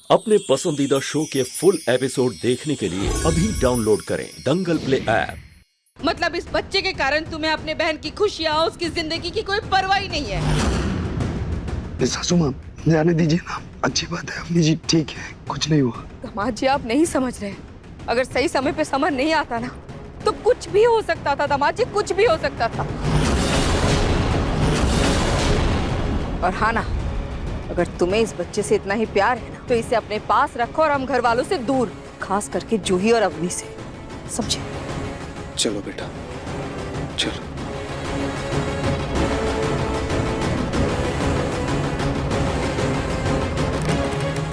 अपने पसंदीदा शो के फुल एपिसोड देखने के लिए अभी डाउनलोड करें दंगल प्ले ऐप। मतलब इस बच्चे के कारण तुम्हें अपने बहन की खुशियाँ, उसकी जिंदगी की कोई परवाह ही नहीं है। सासू माँ जाने दीजिए ना, अच्छी बात है अम्मी जी, ठीक है, कुछ नहीं हुआ। दामाद जी आप नहीं समझ रहे, अगर सही समय पे समर नहीं आता ना तो कुछ भी हो सकता था। दामाद जी कुछ भी हो सकता था। और हाँ ना, अगर तुम्हें इस बच्चे से इतना ही प्यार है ना तो इसे अपने पास रखो और हम घर वालों से दूर, खास करके जूही और अवनी से, समझे? चलो बेटा चलो।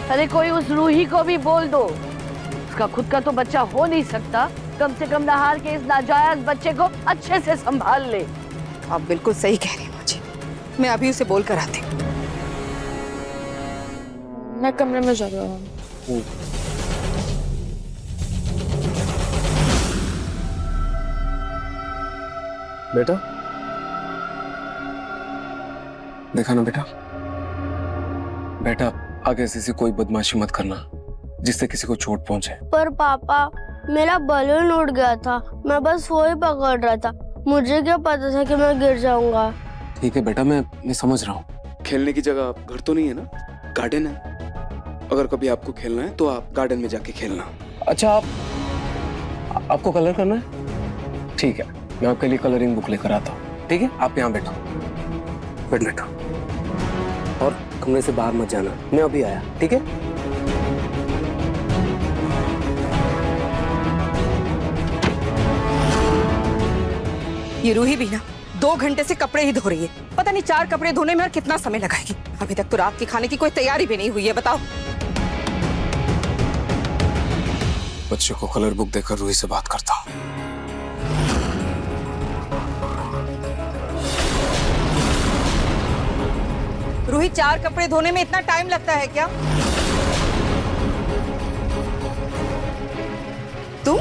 अरे कोई उस रूही को भी बोल दो, उसका खुद का तो बच्चा हो नहीं सकता, कम से कम नहार के इस नाजायज बच्चे को अच्छे से संभाल ले। आप बिल्कुल सही कह रही हैं मुझे, मैं अभी उसे बोल कर आती हूँ। मैं कमरे में जा रहा हूँ। बेटा देखा ना बेटा, बेटा आगे ऐसी कोई बदमाशी मत करना जिससे किसी को चोट पहुंचे। पर पापा मेरा बलून उड़ गया था, मैं बस वो ही पकड़ रहा था, मुझे क्या पता था कि मैं गिर जाऊंगा। ठीक है बेटा, मैं समझ रहा हूँ। खेलने की जगह घर तो नहीं है ना, गार्डन है। अगर कभी आपको खेलना है तो आप गार्डन में जाके खेलना। अच्छा आपको कलर करना है? ठीक है, मैं आपके लिए कलरिंग बुक लेकर आता हूँ। ठीक है, आप यहाँ बैठो, बैठो और कमरे से बाहर मत जाना, मैं अभी आया। ठीक है? ये रूही भी ना 2 घंटे से कपड़े ही धो रही है, पता नहीं 4 कपड़े धोने में और कितना समय लगाएगी। अभी तक तो रात के खाने की कोई तैयारी भी नहीं हुई है, बताओ। बच्चे को कलर बुक देकर रूही से बात करता हूँ। रूही 4 कपड़े धोने में इतना टाइम लगता है क्या? तुम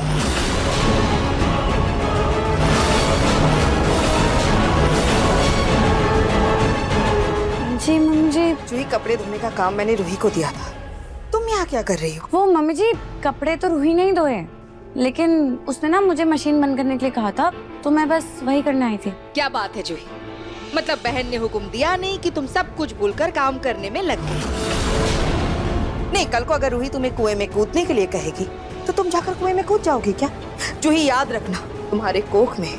जी मम्मी जी, जूही, कपड़े धोने का काम मैंने रूही को दिया था, तुम यहाँ क्या कर रही हो? वो मम्मी जी कपड़े तो रूही नहीं धोए, लेकिन उसने ना मुझे मशीन बंद करने के लिए कहा था, तो मैं बस वही करने आई थी। क्या बात है जूही, मतलब बहन ने हुक्म दिया नहीं कि तुम सब कुछ भूलकर काम करने में लग गए? नहीं, कल को अगर रूही तुम्हें कुएं में कूदने के लिए कहेगी तो तुम जाकर कुएं में कूद जाओगी क्या? जूही याद रखना, तुम्हारे कोख में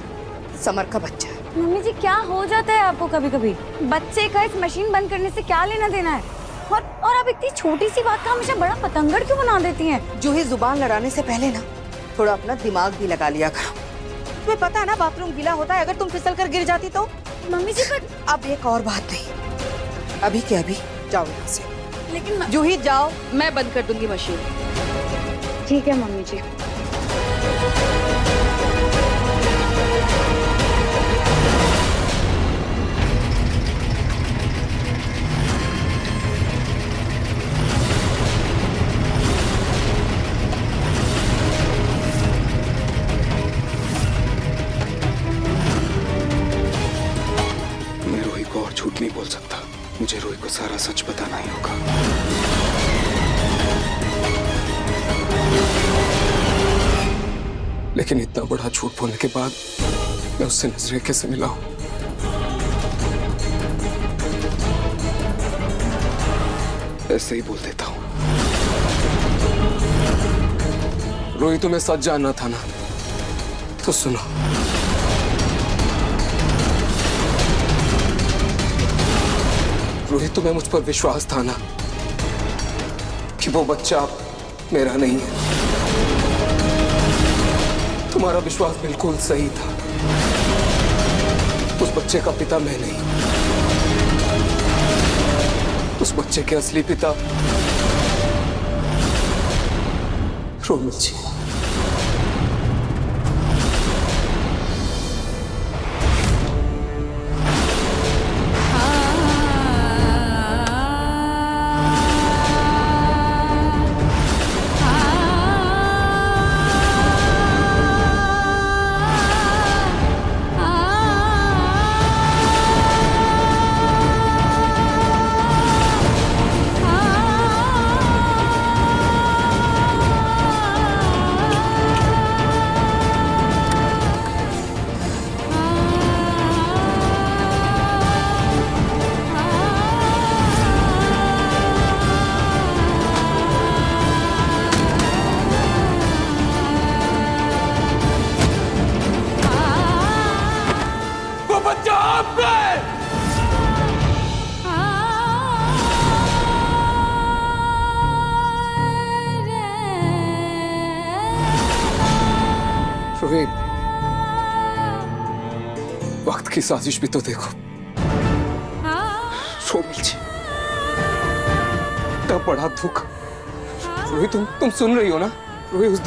समर का बच्चा है। मम्मी जी क्या हो जाता है आपको कभी कभी, बच्चे का इस मशीन बंद करने से क्या लेना देना है? और आप इतनी छोटी सी बात का हमेशा बड़ा पतंगड़ क्यों बना देती हैं? जूही, जुबान लड़ाने से पहले ना थोड़ा अपना दिमाग भी लगा लिया करो। तुम्हें पता है ना बाथरूम गीला होता है, अगर तुम फिसल कर गिर जाती तो? मम्मी जी पर अब एक और बात नहीं, अभी के अभी जाओ यहाँ से। लेकिन जूही जाओ, मैं बंद कर दूंगी मशीन। ठीक है मम्मी जी। मैं रूही को और झूठ नहीं बोल सकता, मुझे रूही को सारा सच बताना ही होगा। लेकिन इतना बड़ा झूठ बोलने के बाद मैं उससे नजरें कैसे मिलाऊं? ऐसे ही बोल देता हूं। रूही, तुम्हें सच जानना था ना, तो सुनो। रूही, तुम्हें मुझ पर विश्वास था ना कि वो बच्चा मेरा नहीं है। तुम्हारा विश्वास बिल्कुल सही था, उस बच्चे का पिता मैं नहीं, उस बच्चे के असली पिता रोमिल जी। रूही, वक्त की साजिश भी तो देखो। रोमिल जी, इतना बड़ा दुख। रूही, तुम सुन रही हो ना? रूही, उस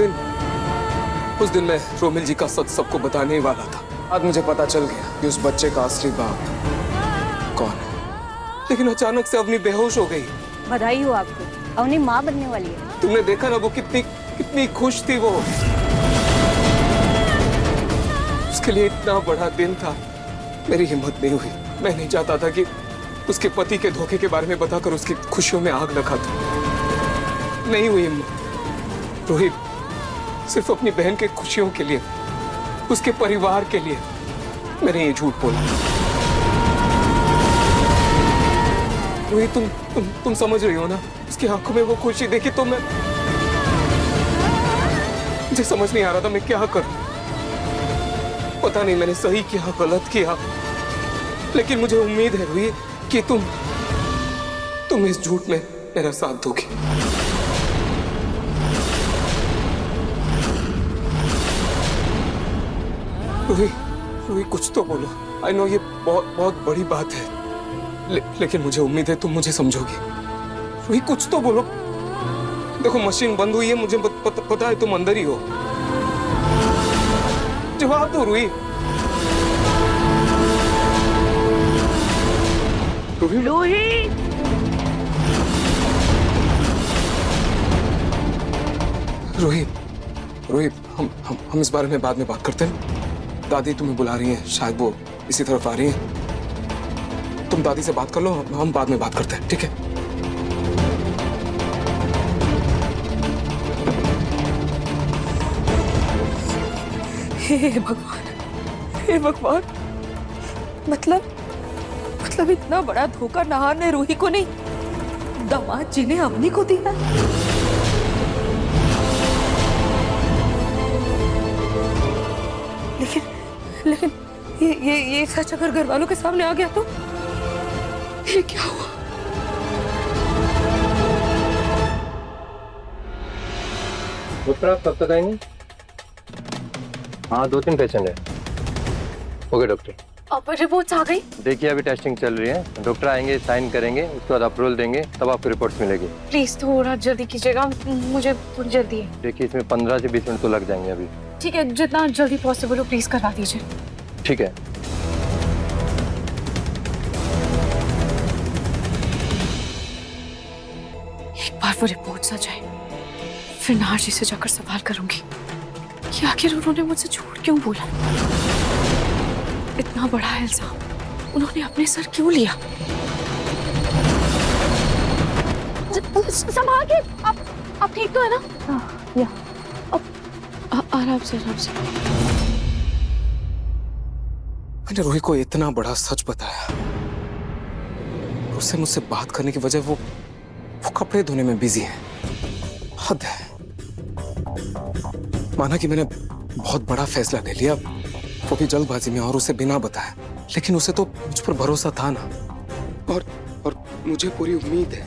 दिन मैं रोमिल जी का सच सबको बताने ही वाला था। आज मुझे पता चल गया कि उस बच्चे का असली बाप कौन है। लेकिन अचानक से अवनी बेहोश हो गई। बधाई हो आपको, अवनी माँ बनने वाली है। तुमने देखा ना वो कितनी खुश थी वो। उसके लिए इतना बड़ा दिन था। मेरी हिम्मत नहीं हुई। मैं नहीं चाहता था कि उसके पति के धोखे के बारे में बताकर उसकी खुशियों में आग लगा दूं। नहीं हुई हिम्मत। रोहित, सिर्फ अपनी बहन के खुशियों के लिए, उसके परिवार के लिए मैंने ये झूठ बोला। रोहित, तुम समझ रही हो ना? उसकी आंखों में वो खुशी देखी तो मुझे समझ नहीं आ रहा था मैं क्या करूं। पता नहीं मैंने सही किया, गलत किया, लेकिन मुझे उम्मीद है रोहित कि तुम इस झूठ में मेरा साथ दोगी। रोहित, कुछ तो बोलो। आई नो ये बहुत बड़ी बात है, लेकिन मुझे उम्मीद है तुम मुझे समझोगी। रोहित, कुछ तो बोलो। देखो, मशीन बंद हुई है, मुझे पता है तुम अंदर ही हो। जवाब दो रोहित। रोहित, हम इस बारे में बाद में बात करते हैं। दादी तुम्हें बुला रही हैं, शायद वो इसी तरफ आ रही हैं। तुम दादी से बात कर लो, हम बाद में बात करते हैं, ठीक है? हे भगवान, हे भगवान। मतलब इतना बड़ा धोखा नाहर ने रूही को नहीं, दामाद जी ने अवनी को दिया। लेकिन ये सच अगर घर वालों के सामने आ गया तो ये क्या हुआ? डॉक्टर, आप कब तक आएंगे? हाँ, 2-3 पेशेंट है। Okay doctor. अब रिपोर्ट्स आ गई? देखिए, अभी टेस्टिंग चल रही है। डॉक्टर आएंगे, साइन करेंगे, उसके बाद अप्रूवल देंगे, तब आपको रिपोर्ट्स मिलेगी। प्लीज थोड़ा जल्दी कीजिएगा, मुझे थोड़ी जल्दी है। देखिए, इसमें 15 से 20 मिनट तो लग जाएंगे अभी। ठीक है, जितना जल्दी पॉसिबल हो प्लीज करवा दीजिए। ठीक है। एक बार वो रिपोर्ट्स आ जाए, फिर नाहर जी से जाकर सवाल करूंगी कि आखिर उन्होंने मुझसे झूठ क्यों बोला। इतना बड़ा इल्जाम उन्होंने अपने सर क्यों लिया। संभाल के, आप ठीक तो है ना? या आराम से। मैंने रोहित को इतना बड़ा सच बताया, उससे मुझसे बात करने की वजह वो कपड़े धोने में बिजी है। हद है। माना कि मैंने बहुत बड़ा फैसला ले लिया, वो भी जल्दबाजी में और उसे बिना बताया, लेकिन उसे तो मुझ पर भरोसा था ना। और मुझे पूरी उम्मीद है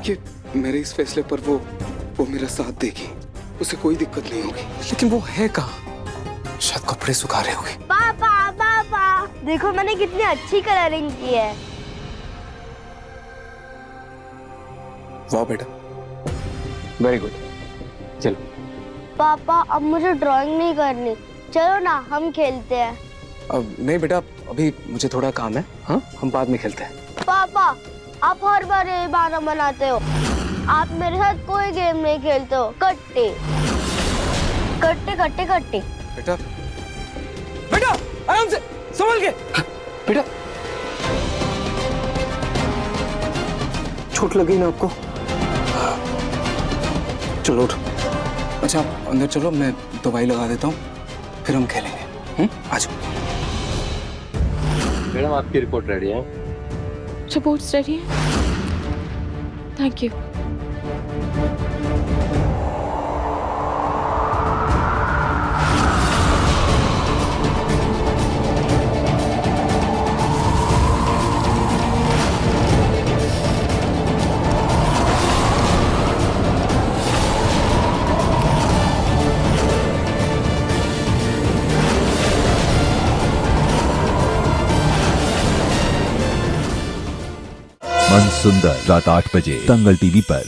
कि मेरे इस फैसले पर वो मेरा साथ देगी, उसे कोई दिक्कत नहीं होगी। लेकिन वो है कहाँ? शायद कपड़े सुखा रहे होगी। पापा देखो मैंने कितनी अच्छी कलरिंग की है। वाह बेटा, वेरी गुड। चलो पापा, अब मुझे ड्राइंग नहीं करनी, चलो ना हम खेलते हैं। अब नहीं बेटा, अभी मुझे थोड़ा काम है। हाँ, हम बाद में खेलते हैं। पापा, आप हर बार ये बहाना बनाते हो। आप मेरे साथ कोई गेम नहीं खेलते हो। कट्टे कट्टे कट्टे कट्टे। बेटा आराम से, संभल के। बेटा, चोट लगी ना आपको? चलो उठ। अच्छा, आप अंदर चलो, मैं दवाई लगा देता हूँ, फिर हम खेलेंगे। आ जाओ। मैडम, आपकी रिपोर्ट रेडी है। रिपोर्ट्स रेडी है? Thank you. मन सुंदर रात 8 बजे दंगल टीवी पर।